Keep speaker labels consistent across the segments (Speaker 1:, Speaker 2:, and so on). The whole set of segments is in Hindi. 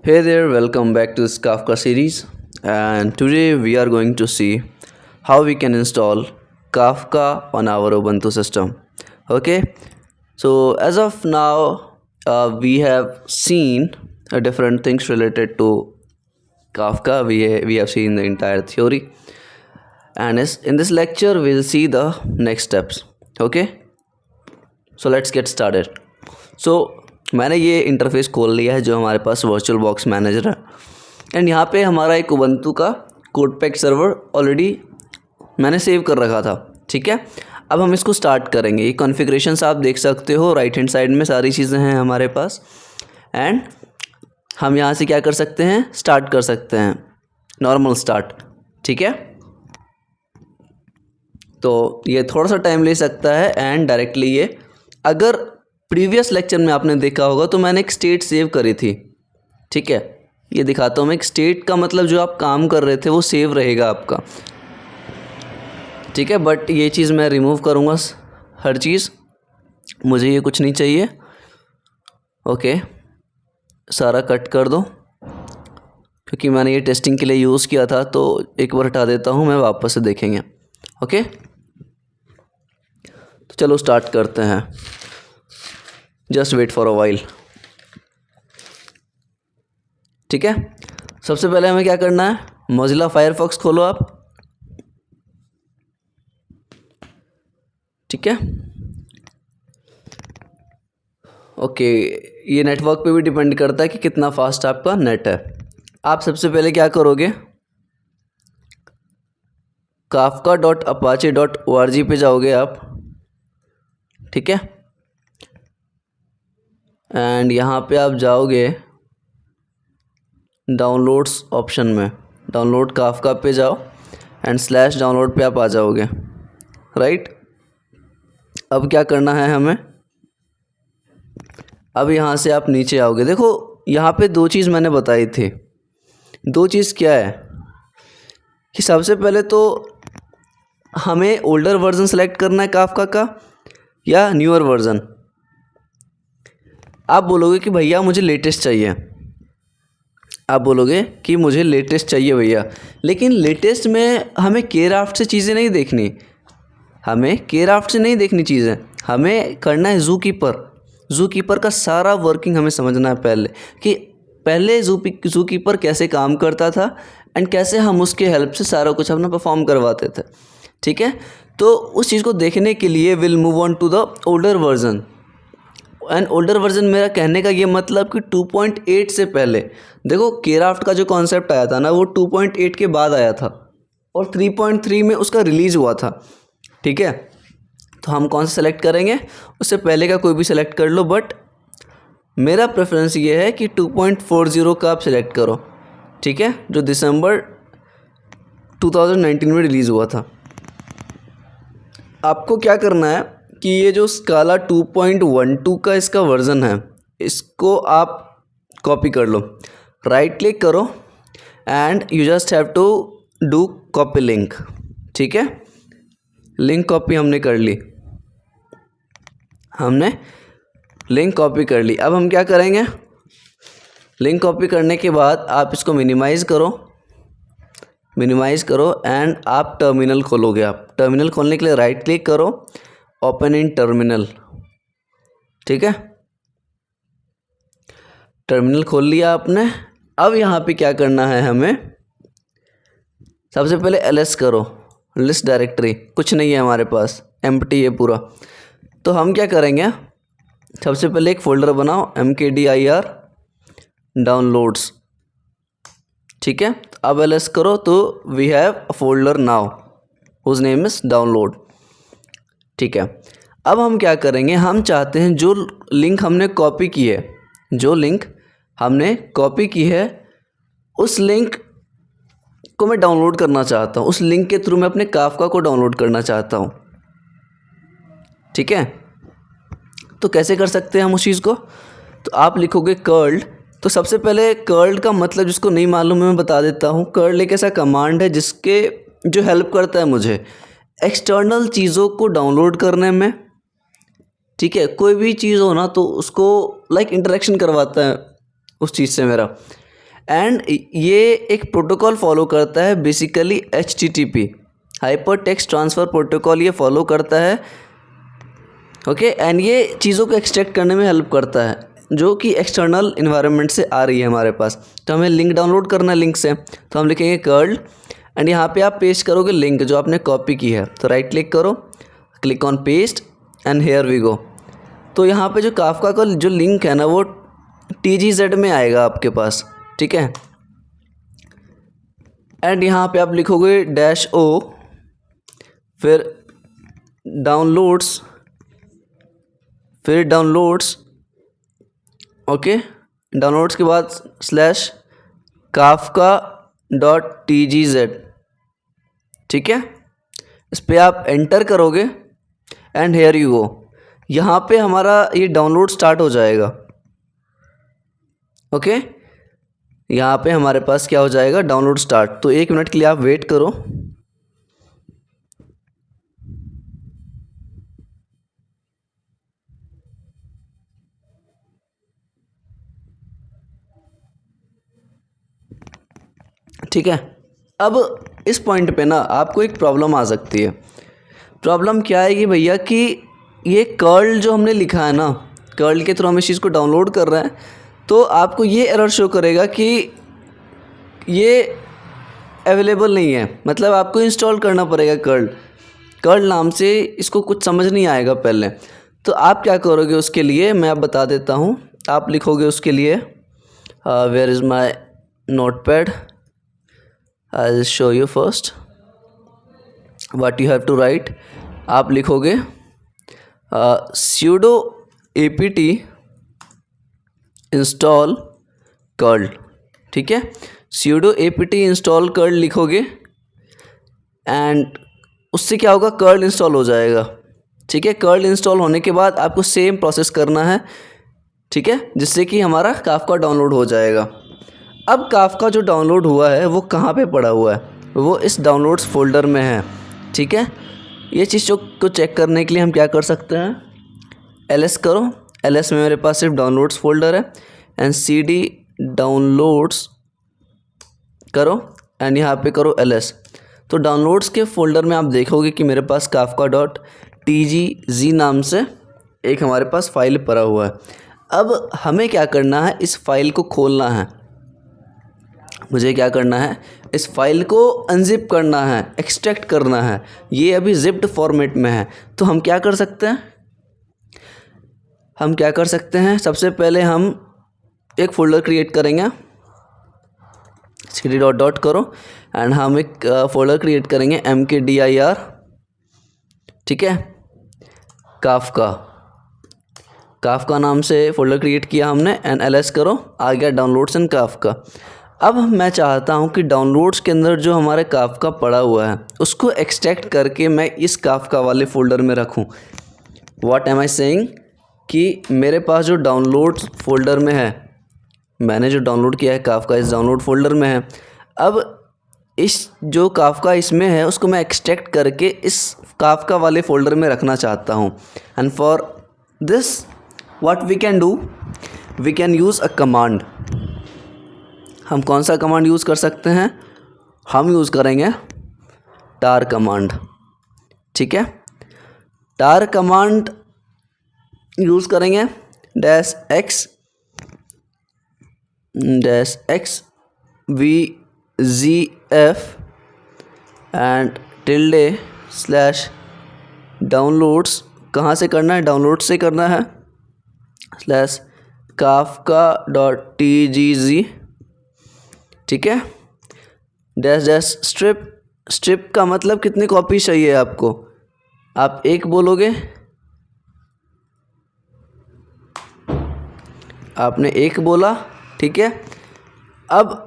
Speaker 1: Hey there, welcome back to this Kafka series. And today we are going to see how we can install Kafka on our Ubuntu system. Okay, so as of now, we have seen different things related to Kafka. We have seen the entire theory, and in this lecture, we'll see the next steps. Okay, so let's get started. सो मैंने ये इंटरफेस खोल लिया है जो हमारे पास वर्चुअल बॉक्स मैनेजर है एंड यहाँ पे हमारा एक उबंटू का कोडपैक सर्वर ऑलरेडी मैंने सेव कर रखा था. ठीक है, अब हम इसको स्टार्ट करेंगे. ये कॉन्फ़िगरेशंस आप देख सकते हो, राइट हैंड साइड में सारी चीज़ें हैं हमारे पास एंड हम यहाँ से क्या कर सकते हैं, स्टार्ट कर सकते हैं, नॉर्मल स्टार्ट. ठीक है, तो ये थोड़ा सा टाइम ले सकता है एंड डायरेक्टली ये, अगर प्रीवियस लेक्चर में आपने देखा होगा तो मैंने एक स्टेट सेव करी थी. ठीक है, ये दिखाता हूँ मैं. एक स्टेट का मतलब जो आप काम कर रहे थे वो सेव रहेगा आपका. ठीक है, बट ये चीज़ मैं रिमूव करूँगा, हर चीज़, मुझे ये कुछ नहीं चाहिए. ओके, सारा कट कर दो क्योंकि मैंने ये टेस्टिंग के लिए यूज़ किया था. तो एक बार हटा देता हूँ मैं, वापस से देखेंगे. ओके, तो चलो स्टार्ट करते हैं. Just wait for a while. ठीक है, सबसे पहले हमें क्या करना है, मोज़िला फायरफॉक्स खोलो आप. ठीक है, ओके, ये नेटवर्क पे भी डिपेंड करता है कि कितना फास्ट आपका नेट है. आप सबसे पहले क्या करोगे, kafka.apache.org पे जाओगे आप. ठीक है, एंड यहाँ पे आप जाओगे डाउनलोड्स ऑप्शन में, डाउनलोड काफका पे जाओ एंड स्लैश डाउनलोड पे आप आ जाओगे. राइट, अब क्या करना है हमें, अब यहाँ से आप नीचे आओगे. देखो यहाँ पे दो चीज़ मैंने बताई थी. दो चीज़ क्या है कि सबसे पहले तो हमें ओल्डर वर्जन सेलेक्ट करना है काफका का या न्यूअर वर्जन. आप बोलोगे कि भैया मुझे लेटेस्ट चाहिए, आप बोलोगे कि मुझे लेटेस्ट चाहिए भैया, लेकिन लेटेस्ट में हमें केराफ्ट से चीज़ें नहीं देखनी, हमें केराफ्ट से नहीं देखनी चीज़ें, हमें करना है जू कीपर का सारा वर्किंग हमें समझना है पहले, कि पहले जू कीपर कैसे काम करता था एंड कैसे हम उसके हेल्प से सारा कुछ अपना परफॉर्म करवाते थे. ठीक है, तो उस चीज़ को देखने के लिए will move on to the older version. And older version मेरा कहने का ये मतलब कि 2.8 से पहले. देखो केराफ्ट का जो कॉन्सेप्ट आया था ना वो 2.8 के बाद आया था और 3.3 में उसका रिलीज़ हुआ था. ठीक है, तो हम कौन सा सेलेक्ट करेंगे, उससे पहले का कोई भी सेलेक्ट कर लो, बट मेरा प्रेफरेंस ये है कि 2.40 का आप सेलेक्ट करो. ठीक है, जो दिसंबर 2019 में रिलीज़ हुआ था. आपको क्या करना है कि ये जो स्काला 2.12 का इसका वर्ज़न है, इसको आप कॉपी कर लो. राइट क्लिक करो and you just have to do copy link. ठीक है, लिंक कॉपी हमने कर ली, हमने लिंक कॉपी कर ली. अब हम क्या करेंगे, लिंक कॉपी करने के बाद आप इसको मिनिमाइज़ करो एंड आप टर्मिनल खोलोगे. आप टर्मिनल खोलने के लिए राइट क्लिक करो, ओपन इन टर्मिनल. ठीक है, टर्मिनल खोल लिया आपने. अब यहाँ पे क्या करना है हमें, सबसे पहले ls करो, लिस्ट डायरेक्टरी कुछ नहीं है हमारे पास, एम्प्टी है पूरा. तो हम क्या करेंगे, सबसे पहले एक फ़ोल्डर बनाओ mkdir डाउनलोड्स. ठीक है, अब ls करो तो we have a folder now whose name is download. ठीक है, अब हम क्या करेंगे, हम चाहते हैं जो लिंक हमने कॉपी की है, उस लिंक को मैं डाउनलोड करना चाहता हूँ. उस लिंक के थ्रू मैं अपने काफका को डाउनलोड करना चाहता हूँ. ठीक है, तो कैसे कर सकते हैं हम उस चीज़ को, तो आप लिखोगे कर्ल्ड. तो सबसे पहले कर्ल्ड का मतलब जिसको नहीं मालूम है मैं बता देता हूँ. कर्ल्ड एक ऐसा कमांड है जिसके जो हेल्प करता है मुझे एक्सटर्नल चीज़ों को डाउनलोड करने में. ठीक है, कोई भी चीज़ हो ना तो उसको लाइक इंटरेक्शन करवाता है उस चीज़ से मेरा. एंड ये एक प्रोटोकॉल फॉलो करता है basically HTTP, hyper text transfer protocol ये फॉलो करता है। ओके, एंड ये चीज़ों को एक्सट्रैक्ट करने में हेल्प करता है जो कि एक्सटर्नल इन्वायरमेंट से आ रही है हमारे पास। तो हमें लिंक डाउनलोड करना है लिंक से, तो हम लिखेंगे कर्ल एंड यहाँ पे आप पेस्ट करोगे लिंक जो आपने कॉपी की है। तो राइट क्लिक करो, click on paste and here we go. तो यहाँ पे जो काफका का जो लिंक है ना वो TGZ में आएगा आपके पास, ठीक है। एंड यहाँ पे आप लिखोगे -O, फिर डाउनलोड्स, ओके, डाउनलोड्स के बाद /kafka.tgz, ठीक है। इस पर आप एंटर करोगे एंड हेयर यू गो। यहाँ पे हमारा ये डाउनलोड स्टार्ट हो जाएगा। ओके, यहाँ पे हमारे पास क्या हो जाएगा, डाउनलोड स्टार्ट। तो 1 मिनट के लिए आप वेट करो। ठीक है, अब इस पॉइंट पे ना आपको एक प्रॉब्लम आ सकती है। प्रॉब्लम क्या आएगी भैया कि ये कर्ल जो हमने लिखा है ना, कर्ल के थ्रू हम इस चीज़ को डाउनलोड कर रहे हैं, तो आपको ये एरर शो करेगा कि ये अवेलेबल नहीं है। मतलब आपको इंस्टॉल करना पड़ेगा कर्ल नाम से, इसको कुछ समझ नहीं आएगा पहले। तो आप क्या करोगे उसके लिए, मैं आप बता देता हूँ। आप लिखोगे उसके लिए, where is my notepad, I will show you first what you have to write. आप लिखोगे sudo apt इंस्टॉल कर्ल, ठीक है। sudo apt इंस्टॉल कर्ल लिखोगे एंड उससे क्या होगा, कर्ल इंस्टॉल हो जाएगा, ठीक है। कर्ल इंस्टॉल होने के बाद आपको सेम प्रोसेस करना है, ठीक है, जिससे कि हमारा काफका डाउनलोड हो जाएगा। अब काफका जो डाउनलोड हुआ है वो कहाँ पे पड़ा हुआ है, वो इस डाउनलोड्स फोल्डर में है, ठीक है। ये चीज़ों को चेक करने के लिए हम क्या कर सकते हैं, ls करो। ls में मेरे पास सिर्फ डाउनलोड्स फोल्डर है एंड cd डाउनलोड्स करो एंड यहाँ पे करो ls। तो डाउनलोड्स के फोल्डर में आप देखोगे कि मेरे पास kafka.tgz नाम से एक हमारे पास फाइल पड़ा हुआ है। अब हमें क्या करना है, इस फाइल को खोलना है। मुझे क्या करना है, इस फाइल को अनजिप करना है, एक्सट्रैक्ट करना है। ये अभी जिप्ड फॉर्मेट में है। तो हम क्या कर सकते हैं, सबसे पहले हम एक फ़ोल्डर क्रिएट करेंगे, cd डॉट करो एंड हम एक फ़ोल्डर क्रिएट करेंगे mkdir, ठीक है। काफका नाम से फ़ोल्डर क्रिएट किया हमने एंड ls करो, आ गया डाउनलोड्स एंड काफका। अब मैं चाहता हूं कि डाउनलोड्स के अंदर जो हमारे काफका पड़ा हुआ है उसको एक्सट्रैक्ट करके मैं इस काफका वाले फ़ोल्डर में रखूं। व्हाट एम आई सेइंग कि मेरे पास जो डाउनलोड्स फोल्डर में है, मैंने जो डाउनलोड किया है काफका इस डाउनलोड फोल्डर में है। अब इस जो काफका इसमें है उसको मैं एक्सट्रैक्ट करके इस काफका वाले फ़ोल्डर में रखना चाहता हूँ। And for this what we can do, we can use a command. हम कौन सा कमांड यूज़ कर सकते हैं, हम यूज़ करेंगे tar कमांड, ठीक है। tar कमांड यूज़ करेंगे -x vgf एंड ~डाउनलोड्स। कहाँ से करना है, डाउनलोड से करना है /kafka.tgz, ठीक है। स्ट्रिप का मतलब कितनी कॉपी चाहिए आपको, आप एक बोलोगे, आपने एक बोला, ठीक है। अब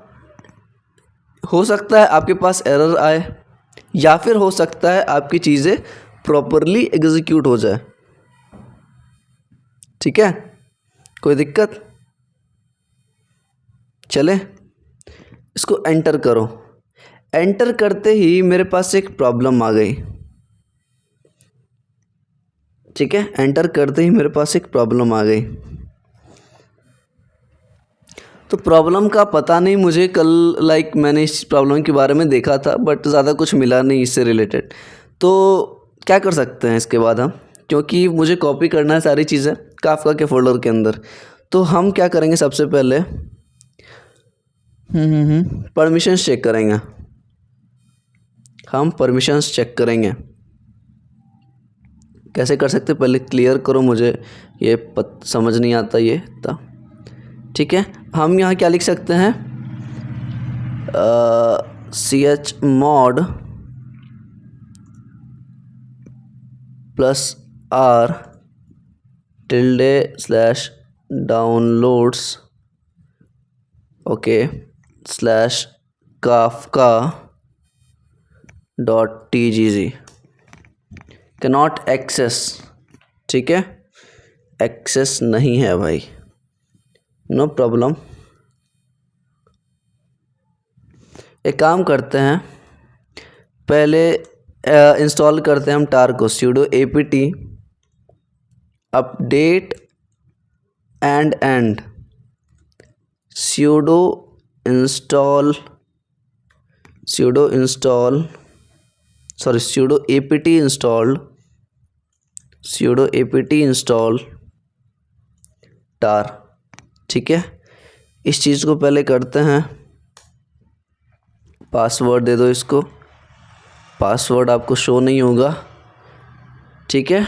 Speaker 1: हो सकता है आपके पास एरर आए या फिर हो सकता है आपकी चीज़ें प्रॉपरली एग्जीक्यूट हो जाए, ठीक है। कोई दिक्कत, चले इसको एंटर करो। एंटर करते ही मेरे पास एक प्रॉब्लम आ गई, ठीक है। एंटर करते ही मेरे पास एक प्रॉब्लम आ गई। तो प्रॉब्लम का पता नहीं मुझे, कल मैंने इस प्रॉब्लम के बारे में देखा था बट ज़्यादा कुछ मिला नहीं इससे रिलेटेड। तो क्या कर सकते हैं इसके बाद हम, क्योंकि मुझे कॉपी करना है सारी चीज़ें काफका के फोल्डर के अंदर। तो हम क्या करेंगे, सबसे पहले परमिशंस चेक करेंगे। हम परमिशंस चेक करेंगे, कैसे कर सकते, पहले क्लियर करो, मुझे ये समझ नहीं आता ये था। ठीक है, हम यहाँ क्या लिख सकते हैं, chmod +r ~downloads okay /kafka.tgz cannot access। ठीक है, एक्सेस नहीं है भाई, नो प्रॉब्लम। एक काम करते हैं, पहले इंस्टॉल करते हैं हम टार को, sudo apt update and sudo apt install tar। ठीक है, इस चीज़ को पहले करते हैं, पासवर्ड दे दो इसको, पासवर्ड आपको शो नहीं होगा। ठीक है,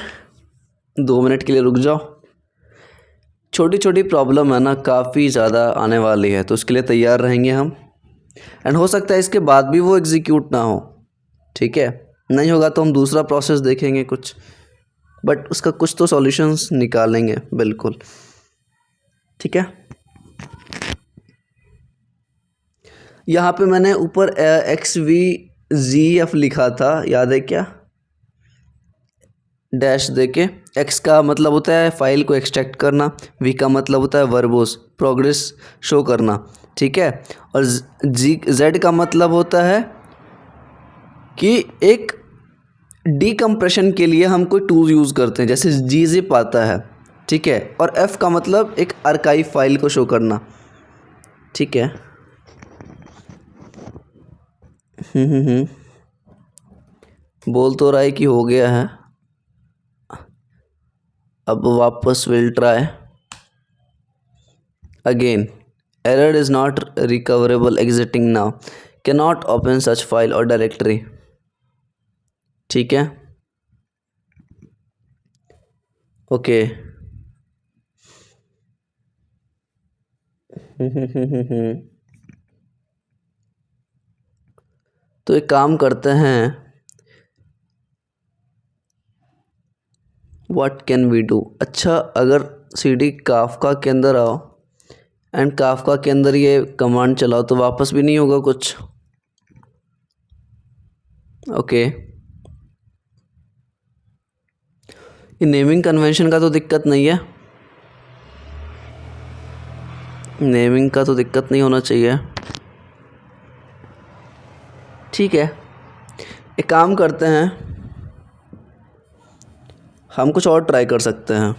Speaker 1: 2 मिनट के लिए रुक जाओ, छोटी छोटी प्रॉब्लम है ना, काफ़ी ज़्यादा आने वाली है, तो उसके लिए तैयार रहेंगे हम। एंड हो सकता है इसके बाद भी वो एग्जीक्यूट ना हो। ठीक है, नहीं होगा तो हम दूसरा प्रोसेस देखेंगे कुछ, बट उसका कुछ तो सॉल्यूशंस निकालेंगे बिल्कुल। ठीक है, यहाँ पे मैंने ऊपर XVZF लिखा था, याद है क्या, डैश देके। एक्स का मतलब होता है फाइल को एक्सट्रैक्ट करना, वी का मतलब होता है वर्बोस प्रोग्रेस शो करना। ठीक है, और जेड का मतलब होता है कि एक डीकम्प्रेशन के लिए हम कोई टूल यूज़ करते हैं, जैसे gzip आता है। ठीक है, और एफ का मतलब एक आर्काइव फाइल को शो करना। ठीक है, बोल तो रहा है कि हो गया है, अब वापस will try again, error is not recoverable exiting now, can not open such file और डायरेक्टरी। ठीक है, ओके तो एक काम करते हैं, व्हाट कैन वी डू। अच्छा, अगर cd काफका के अंदर आओ एंड काफका के अंदर ये कमांड चलाओ तो वापस भी नहीं होगा कुछ। ओके, ये नेमिंग कन्वेंशन का तो दिक्कत नहीं है, नेमिंग का तो दिक्कत नहीं होना चाहिए। ठीक है, एक काम करते हैं, हम कुछ और ट्राई कर सकते हैं।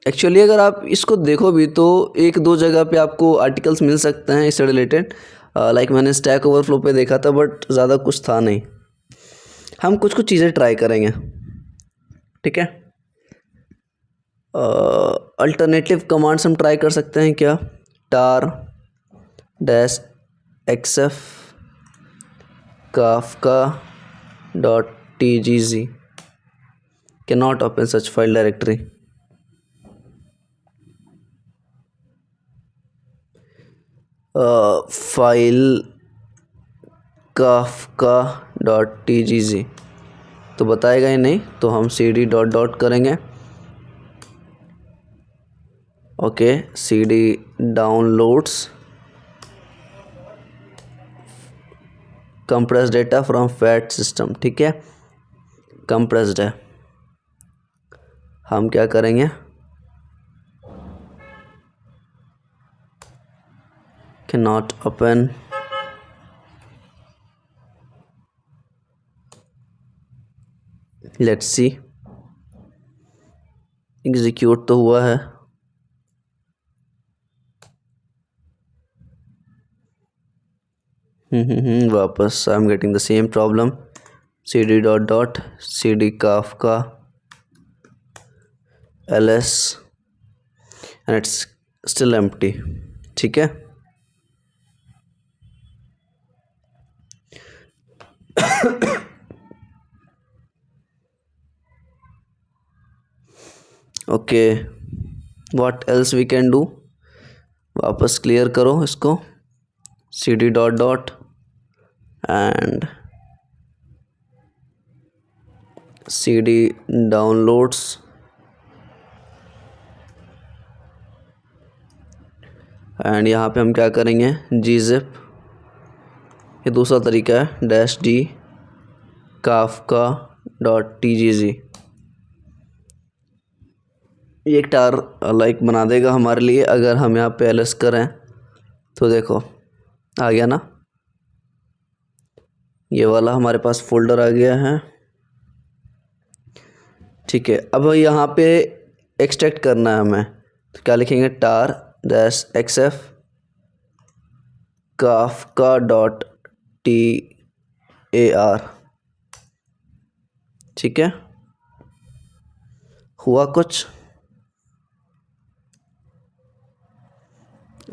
Speaker 1: एक्चुअली अगर आप इसको देखो भी तो 1-2 जगह पे आपको आर्टिकल्स मिल सकते हैं इससे रिलेटेड, लाइक मैंने स्टैक ओवरफ्लो पे देखा था बट ज़्यादा कुछ था नहीं। हम कुछ कुछ चीज़ें ट्राई करेंगे। ठीक है, अल्टरनेटिव कमांड्स हम ट्राई कर सकते हैं क्या, tar-xf kafka.tgz cannot open such file directory। File kafka.tgz तो बताएगा ही नहीं, तो हम cd ... करेंगे। Okay, cd downloads compress data from fat system. ठीक है, कंप्रेस्ड है, हम क्या करेंगे, can not open let's see, execute तो हुआ है। वापस I am getting the same problem. cd dot dot cd Kafka ls and it's still empty. ठीक है, okay, what else we can do. वापस क्लियर करो इसको, cd dot dot and cd downloads and यहाँ पे हम क्या करेंगे, gzip, ये दूसरा तरीका है, -d kafka डॉट tgz। ये एक टार लाइक बना देगा हमारे लिए। अगर हम यहाँ पे ls करें तो देखो आ गया ना, ये वाला हमारे पास फोल्डर आ गया है। ठीक है, अब यहाँ पे एक्सट्रैक्ट करना है हमें, तो क्या लिखेंगे, टार -xf kafka डॉट tar। ठीक है, हुआ कुछ,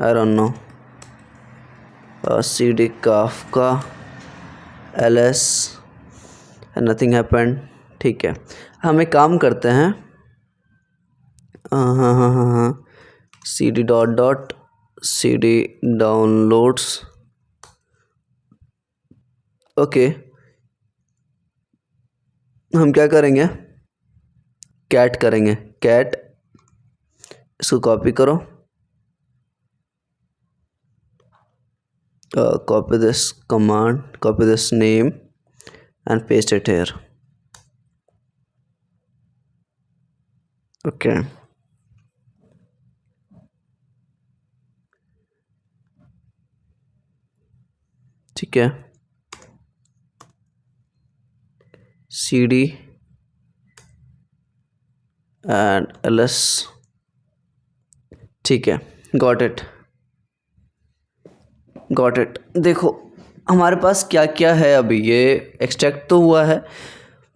Speaker 1: I don't know, cd kafka ls nothing happened. ठीक है, हम एक काम करते हैं, हाँ, cd dot dot cd downloads. Okay, हम क्या करेंगे, कैट करेंगे, कैट, इसको कॉपी करो, copy this command, copy this name and paste it here. Okay, ठीक है, cd and ls। ठीक है, गॉट इट। देखो हमारे पास क्या क्या है, अभी ये एक्सट्रैक्ट तो हुआ है,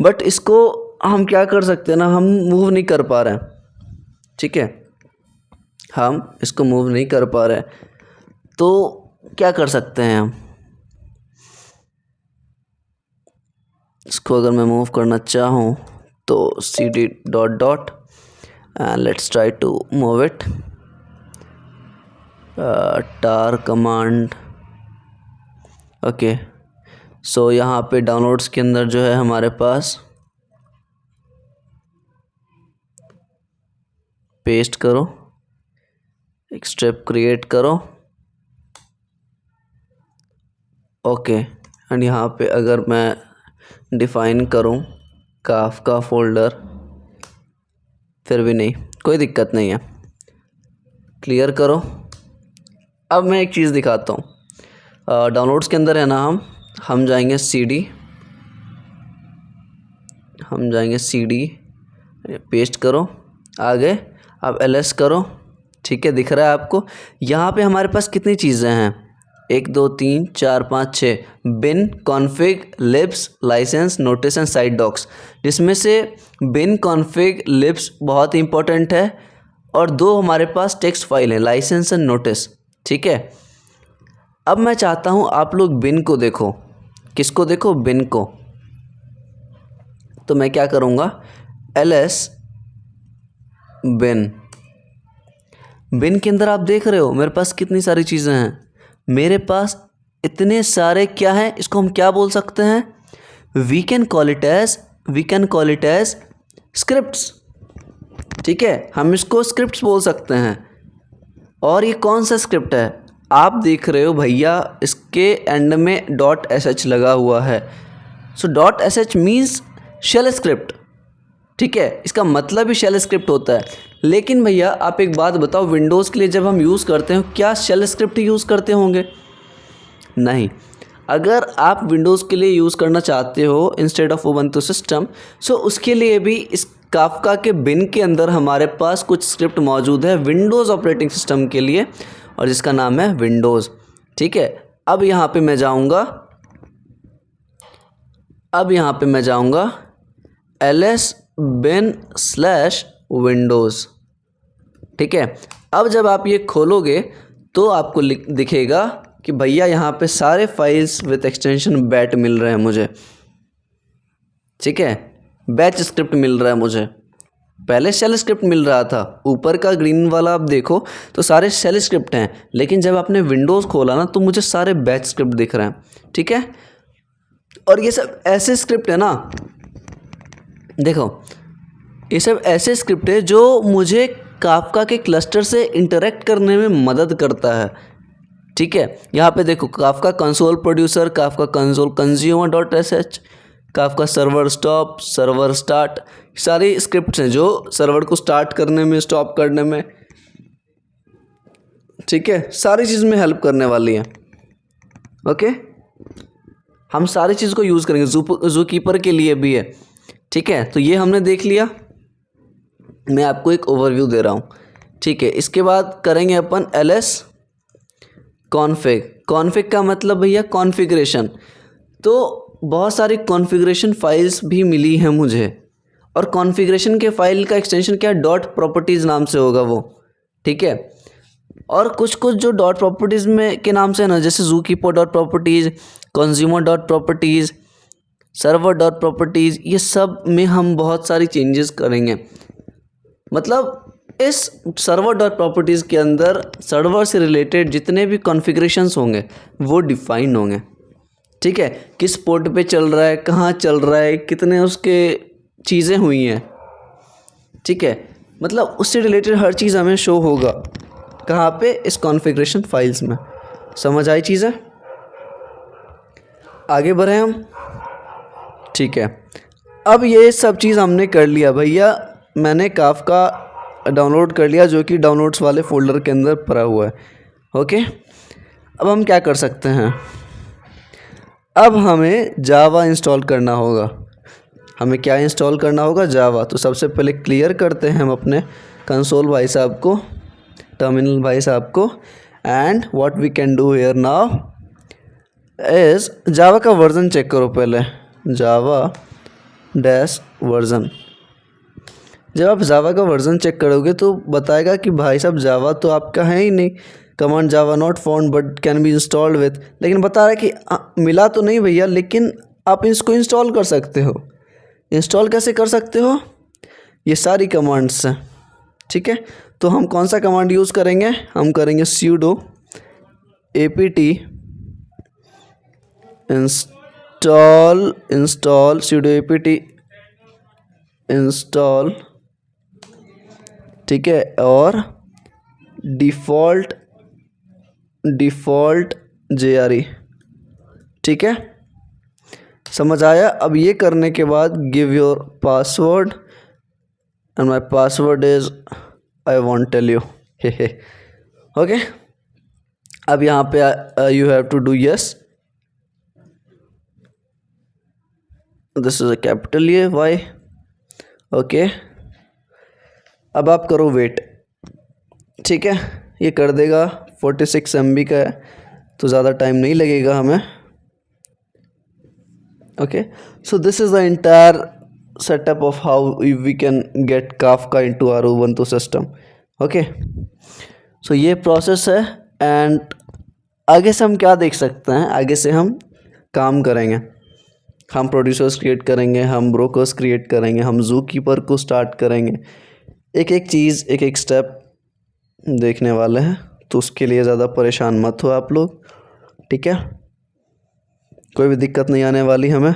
Speaker 1: बट इसको हम क्या कर सकते हैं ना, हम मूव नहीं कर पा रहे हैं। ठीक है, हम इसको मूव नहीं कर पा रहे हैं, तो क्या कर सकते हैं हम, इसको अगर मैं मूव करना चाहूँ तो cd dot dot and let's try to move it, tar command. Okay, so यहाँ पे डाउनलोड्स के अंदर जो है हमारे पास, पेस्ट करो, एक स्ट्रिप क्रिएट करो। ओके, एंड यहाँ पे अगर मैं डिफाइन करूँ काफका फोल्डर, फिर भी नहीं, कोई दिक्कत नहीं है, क्लियर करो। अब मैं एक चीज़ दिखाता हूँ, डाउनलोड्स के अंदर है ना, हम जाएंगे cd, पेस्ट करो, आगे अब ls करो। ठीक है, दिख रहा है आपको, यहाँ पे हमारे पास कितनी चीज़ें हैं, 1 2 3 4 5 6, bin config libs license notice and site docs, जिसमें से bin config libs बहुत इंपॉर्टेंट है, और 2 हमारे पास टेक्स्ट फाइल है, लाइसेंस एंड नोटिस। ठीक है, अब मैं चाहता हूँ आप लोग बिन को देखो, किसको देखो, बिन को। तो मैं क्या करूँगा, ls बिन के अंदर आप देख रहे हो मेरे पास कितनी सारी चीज़ें हैं, मेरे पास इतने सारे क्या हैं, इसको हम क्या बोल सकते हैं, we can call it as scripts. ठीक है, हम इसको स्क्रिप्ट्स बोल सकते हैं। और ये कौन सा स्क्रिप्ट है, आप देख रहे हो भैया, इसके एंड में .sh लगा हुआ है। सो .sh मीन्स शेल स्क्रिप्ट। ठीक है, इसका मतलब ही शेल स्क्रिप्ट होता है। लेकिन भैया आप एक बात बताओ, विंडोज़ के लिए जब हम यूज़ करते हैं क्या शेल स्क्रिप्ट यूज़ करते होंगे? नहीं, अगर आप विंडोज़ के लिए यूज़ करना चाहते हो इंस्टेड ऑफ उबंटू सिस्टम, सो उसके लिए भी इस काफका के बिन के अंदर हमारे पास कुछ स्क्रिप्ट मौजूद है विंडोज़ ऑपरेटिंग सिस्टम के लिए, और जिसका नाम है विंडोज़। ठीक है, अब यहाँ पे मैं जाऊँगा ls bin/windows। ठीक है, अब जब आप ये खोलोगे तो आपको दिखेगा कि भैया यहाँ पे सारे फाइल्स विद एक्सटेंशन बैट मिल रहे हैं मुझे। ठीक है, बैच स्क्रिप्ट मिल रहा है मुझे, पहले शेल स्क्रिप्ट मिल रहा था। ऊपर का ग्रीन वाला आप देखो तो सारे शेल स्क्रिप्ट हैं, लेकिन जब आपने विंडोज़ खोला ना तो मुझे सारे बैच स्क्रिप्ट दिख रहे हैं। ठीक है, और ये सब ऐसे स्क्रिप्ट है ना, देखो ये सब ऐसे स्क्रिप्ट है जो मुझे काफका के क्लस्टर से इंटरेक्ट करने में मदद करता है। ठीक है, यहाँ पे देखो Kafka console producer, Kafka console consumer dot sh, Kafka server stop, server start, सारी स्क्रिप्ट्स हैं जो सर्वर को स्टार्ट करने में, स्टॉप करने में, ठीक है, सारी चीज़ में हेल्प करने वाली है। ओके, हम सारी चीज़ को यूज़ करेंगे, जू कीपर के लिए भी है। ठीक है, तो ये हमने देख लिया, मैं आपको एक ओवरव्यू दे रहा हूँ। ठीक है, इसके बाद करेंगे अपन ls कॉन्फ़िग का मतलब भैया कॉन्फ़िगरेशन। तो बहुत सारी कॉन्फ़िगरेशन फाइल्स भी मिली हैं मुझे, और कॉन्फ़िगरेशन के फाइल का एक्सटेंशन क्या डॉट प्रॉपर्टीज़ नाम से होगा वो। ठीक है, और कुछ जो डॉट प्रॉपर्टीज़ में के नाम से है ना, जैसे जू keeper dot properties, consumer dot properties, server dot properties, ये सब में हम बहुत सारी चेंजेस करेंगे। मतलब इस सर्वर डॉट प्रॉपर्टीज़ के अंदर सर्वर से रिलेटेड जितने भी कॉन्फ़िगरेशंस होंगे वो डिफ़ाइन होंगे। ठीक है, किस पोर्ट पे चल रहा है, कहाँ चल रहा है, कितने उसके चीज़ें हुई हैं। ठीक है, मतलब उससे रिलेटेड हर चीज़ हमें शो होगा कहाँ पे, इस कॉन्फ़िगरेशन फाइल्स में। समझ आई चीज़ें? आगे बढ़े हम। ठीक है, अब ये सब चीज़ हमने कर लिया भैया, मैंने काफका डाउनलोड कर लिया जो कि डाउनलोड्स वाले फ़ोल्डर के अंदर पड़ा हुआ है। ओके, अब हम क्या कर सकते हैं, अब हमें जावा इंस्टॉल करना होगा। हमें क्या इंस्टॉल करना होगा, जावा। तो सबसे पहले क्लियर करते हैं हम अपने कंसोल भाई साहब को, टर्मिनल भाई साहब को, and what we can do here now is Java का वर्ज़न चेक करो पहले, जावा डैश वर्ज़न। जब आप जावा का वर्ज़न चेक करोगे तो बताएगा कि भाई साहब जावा तो आपका है ही नहीं, command Java not found but can be installed with, लेकिन बता रहा है कि मिला तो नहीं भैया, लेकिन आप इसको इंस्टॉल कर सकते हो। इंस्टॉल कैसे कर सकते हो, ये सारी कमांड्स हैं। ठीक है, तो हम कौन सा कमांड यूज़ करेंगे, हम करेंगे sudo apt install sudo apt install, ठीक है, और डिफ़ॉल्ट JRE। ठीक है, समझ आया? अब ये करने के बाद give your password, and my password is I won't tell you. Okay, अब यहाँ पे you have to do yes, this is a capital ये वाई। ओके, अब आप करो वेट। ठीक है, ये कर देगा, 46 MB का है तो ज़्यादा टाइम नहीं लगेगा हमें। Okay, so this is the entire setup of how we can get Kafka into our Ubuntu system. Okay, so ये प्रोसेस है, एंड आगे से हम क्या देख सकते हैं, आगे से हम काम करेंगे, हम प्रोड्यूसर्स क्रिएट करेंगे, हम ब्रोकर्स क्रिएट करेंगे, हम जू कीपर को स्टार्ट करेंगे, एक एक चीज़, एक एक स्टेप देखने वाले हैं। तो उसके लिए ज़्यादा परेशान मत हो आप लोग। ठीक है, कोई भी दिक्कत नहीं आने वाली हमें।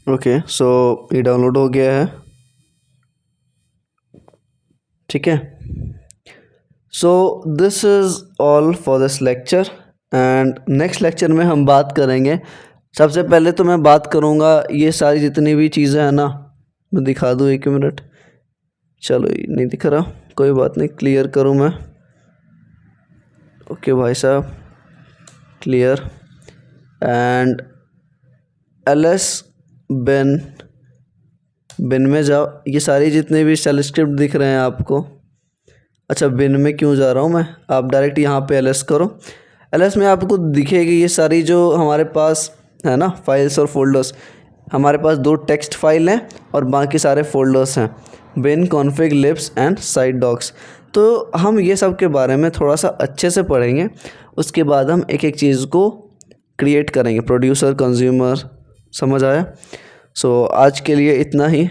Speaker 1: ओके, सो ये डाउनलोड हो गया है। ठीक है, so this is all for this lecture and next lecture में हम बात करेंगे। सबसे पहले तो मैं बात करूँगा ये सारी जितनी भी चीज़ें हैं ना, मैं दिखा दूँ 1 मिनट। चलो ये नहीं दिख रहा, कोई बात नहीं, क्लियर करूँ मैं। ओके भाई साहब, क्लियर। एंड ls बिन में जाओ। ये सारी जितने भी शेल स्क्रिप्ट दिख रहे हैं आपको, अच्छा बिन में क्यों जा रहा हूँ मैं, आप डायरेक्ट यहाँ पे ls करो। ls में आपको दिखेगी ये सारी जो हमारे पास है ना फाइल्स और फोल्डर्स। हमारे पास 2 टेक्स्ट फाइल हैं और बाकी सारे फोल्डर्स हैं, bin, config, libs and side docs. तो हम ये सब के बारे में थोड़ा सा अच्छे से पढ़ेंगे, उसके बाद हम एक एक चीज़ को क्रिएट करेंगे, प्रोड्यूसर, कंज्यूमर, समझ आया। सो आज के लिए इतना ही,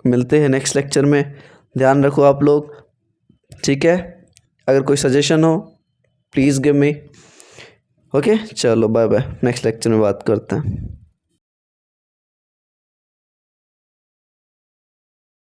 Speaker 1: मिलते हैं नेक्स्ट लेक्चर में। ध्यान रखो आप लोग, ठीक है। अगर कोई सजेशन हो प्लीज़ गिव मी। ओके, चलो बाय बाय, नेक्स्ट लेक्चर में बात करते हैं।